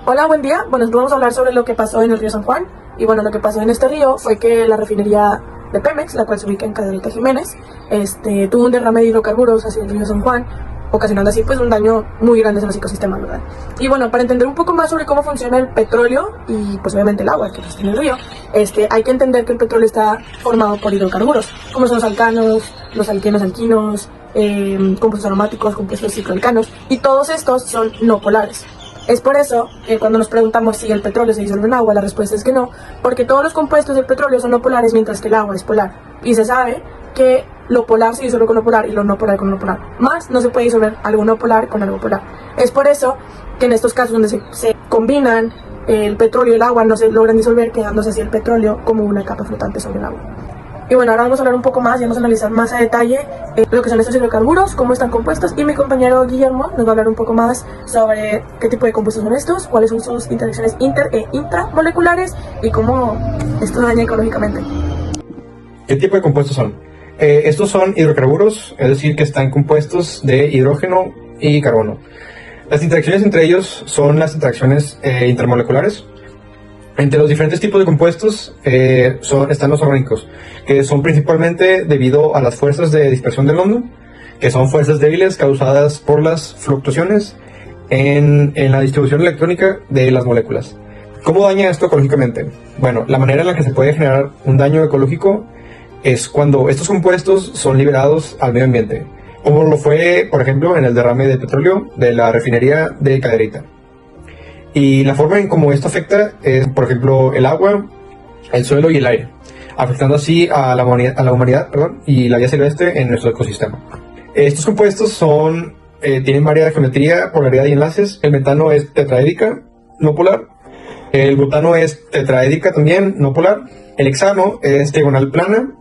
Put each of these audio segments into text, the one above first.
Hola, buen día. Bueno, vamos a hablar sobre lo que pasó en el río San Juan. Y bueno, lo que pasó en este río fue que la refinería de Pemex, la cual se ubica en Cadereyta Jiménez, tuvo un derrame de hidrocarburos hacia el río San Juan, ocasionando así pues un daño muy grande en los ecosistemas, ¿verdad? Y bueno, para entender un poco más sobre cómo funciona el petróleo y pues obviamente el agua que está en el río, hay que entender que el petróleo está formado por hidrocarburos, como son los alcanos, los alquenos alquinos, compuestos aromáticos, compuestos cicloalcanos, y todos estos son no polares. Es por eso que cuando nos preguntamos si el petróleo se disuelve en agua, la respuesta es que no, porque todos los compuestos del petróleo son no polares mientras que el agua es polar. Y se sabe que lo polar se disuelve con lo polar y lo no polar con lo polar. Más no se puede disolver algo no polar con algo polar. Es por eso que en estos casos donde se combinan el petróleo y el agua no se logran disolver, quedándose así el petróleo como una capa flotante sobre el agua. Y bueno, ahora vamos a hablar un poco más y vamos a analizar más a detalle lo que son estos hidrocarburos, cómo están compuestos, y mi compañero Guillermo nos va a hablar un poco más sobre qué tipo de compuestos son estos, cuáles son sus interacciones inter e intramoleculares y cómo esto daña ecológicamente. ¿Qué tipo de compuestos son? Estos son hidrocarburos, es decir, que están compuestos de hidrógeno y carbono. Las interacciones entre ellos son las interacciones intermoleculares. Entre los diferentes tipos de compuestos están los orgánicos, que son principalmente debido a las fuerzas de dispersión del hondo, que son fuerzas débiles causadas por las fluctuaciones en la distribución electrónica de las moléculas. ¿Cómo daña esto ecológicamente? Bueno, la manera en la que se puede generar un daño ecológico es cuando estos compuestos son liberados al medio ambiente, como lo fue, por ejemplo, en el derrame de petróleo de la refinería de Cadereyta. Y la forma en cómo esto afecta es, por ejemplo, el agua, el suelo y el aire, afectando así a la humanidad y la vida silvestre en nuestro ecosistema. Estos compuestos tienen variada geometría, polaridad y enlaces. El metano es tetraédrica, no polar. El butano es tetraédrica también, no polar. El hexano es diagonal plana,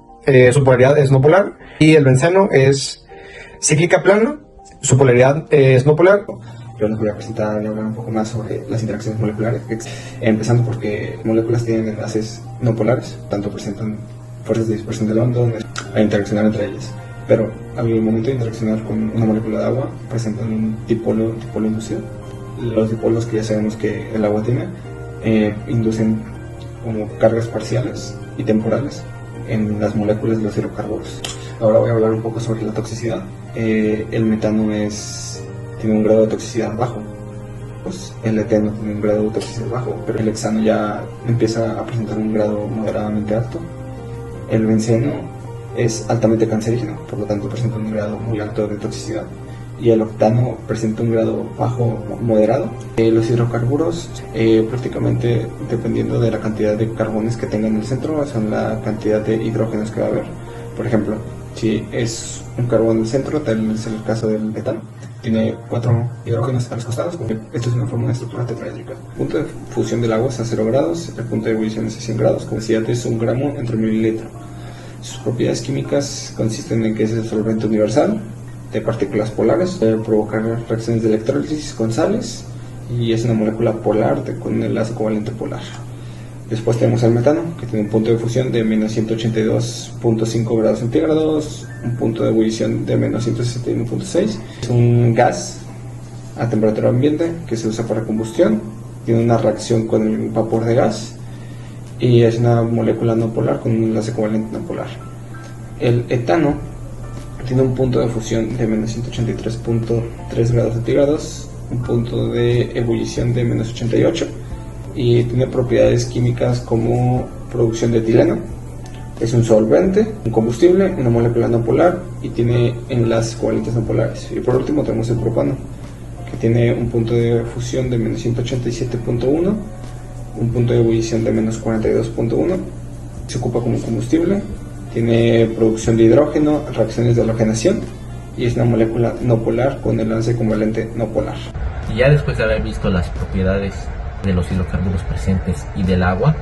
su polaridad es no polar. Y el benceno es cíclica plana, su polaridad es no polar. Yo les voy a presentar y hablar un poco más sobre las interacciones moleculares, empezando porque moléculas tienen enlaces no polares, tanto presentan fuerzas de dispersión del hondo a interaccionar entre ellas. Pero al momento de interaccionar con una molécula de agua, presentan un dipolo inducido. Los dipolos que ya sabemos que el agua tiene inducen como cargas parciales y temporales en las moléculas de los hidrocarburos. Ahora voy a hablar un poco sobre la toxicidad. El metano tiene un grado de toxicidad bajo, pues el eteno tiene un grado de toxicidad bajo, pero el hexano ya empieza a presentar un grado moderadamente alto. El benceno es altamente cancerígeno, por lo tanto presenta un grado muy alto de toxicidad, y el octano presenta un grado bajo moderado. Los hidrocarburos, prácticamente dependiendo de la cantidad de carbones que tengan en el centro, son la cantidad de hidrógenos que va a haber. Por ejemplo, si es un carbón en el centro, tal es el caso del etano, tiene 4 hidrógenos a los costados. Esto es una forma de estructura tetraédrica. El punto de fusión del agua es a 0 grados, el punto de ebullición es a 100 grados, como decía antes, 1 gramo entre mililitro. Sus propiedades químicas consisten en que es el solvente universal de partículas polares, puede provocar reacciones de electrólisis con sales, y es una molécula polar con un enlace covalente polar. Después tenemos el metano, que tiene un punto de fusión de menos 182.5 grados centígrados, un punto de ebullición de menos 161.6. Es un gas a temperatura ambiente que se usa para combustión, tiene una reacción con el vapor de gas y es una molécula no polar con un enlace covalente no polar. El etano tiene un punto de fusión de menos 183.3 grados centígrados, un punto de ebullición de menos 88, y tiene propiedades químicas como producción de etileno. Es un solvente, un combustible, una molécula no polar y tiene enlaces covalentes no polares. Y por último tenemos el propano, que tiene un punto de fusión de menos 187.1, un punto de ebullición de menos 42.1, se ocupa como combustible, tiene producción de hidrógeno, reacciones de halogenación, y es una molécula no polar con enlace covalente no polar. Y ya después de haber visto las propiedades de los hidrocarburos presentes y del agua,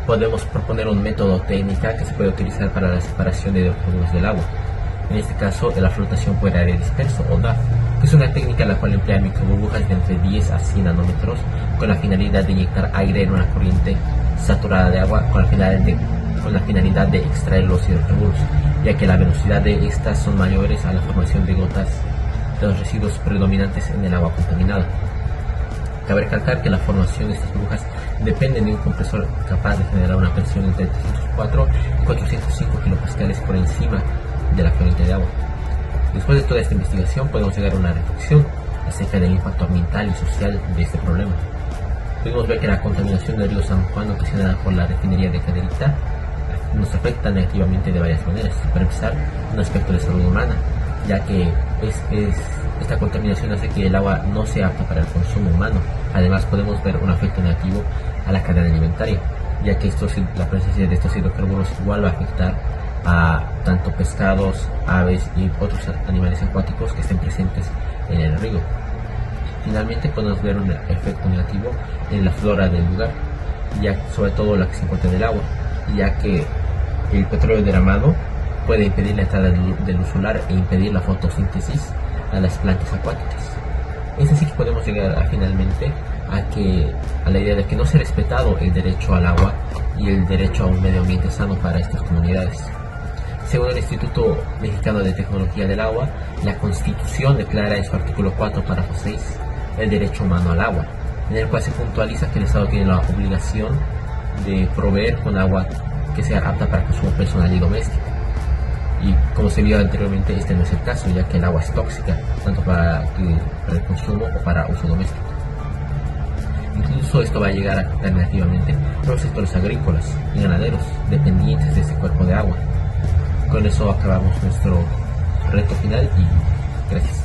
podemos proponer un método técnica que se puede utilizar para la separación de hidrocarburos del agua. En este caso, la flotación por aire disperso, o DAF, que es una técnica la cual emplea microburbujas de entre 10 a 100 nanómetros con la finalidad de inyectar aire en una corriente saturada de agua con la finalidad de extraer los hidrocarburos, ya que la velocidad de estas son mayores a la formación de gotas de los residuos predominantes en el agua contaminada. Cabe recalcar que la formación de estas burbujas depende de un compresor capaz de generar una presión entre 304 y 405 kilopascales por encima de la corriente de agua. Después de toda esta investigación podemos llegar a una reflexión acerca del impacto ambiental y social de este problema. Podemos ver que la contaminación del río San Juan ocasionada por la refinería de Cadereyta nos afecta negativamente de varias maneras. Para empezar, un aspecto de salud humana, ya que esta contaminación hace que el agua no sea apta para el consumo humano. Además, podemos ver un efecto negativo a la cadena alimentaria, ya que la presencia de estos hidrocarburos igual va a afectar a tanto pescados, aves y otros animales acuáticos que estén presentes en el río. Finalmente, podemos ver un efecto negativo en la flora del lugar, ya sobre todo la que se encuentra en el agua, ya que el petróleo derramado puede impedir la entrada de luz solar e impedir la fotosíntesis a las plantas acuáticas. Es así que podemos llegar finalmente a la idea de que no se ha respetado el derecho al agua y el derecho a un medio ambiente sano para estas comunidades. Según el Instituto Mexicano de Tecnología del Agua, la Constitución declara en su artículo 4, párrafo 6, el derecho humano al agua, en el cual se puntualiza que el Estado tiene la obligación de proveer con agua que sea apta para consumo personal y doméstico. Y como se vio anteriormente, este no es el caso, ya que el agua es tóxica, tanto para el consumo o para uso doméstico. Incluso esto va a llegar a afectar negativamente a los sectores agrícolas y ganaderos dependientes de este cuerpo de agua. Con eso acabamos nuestro reto final y gracias.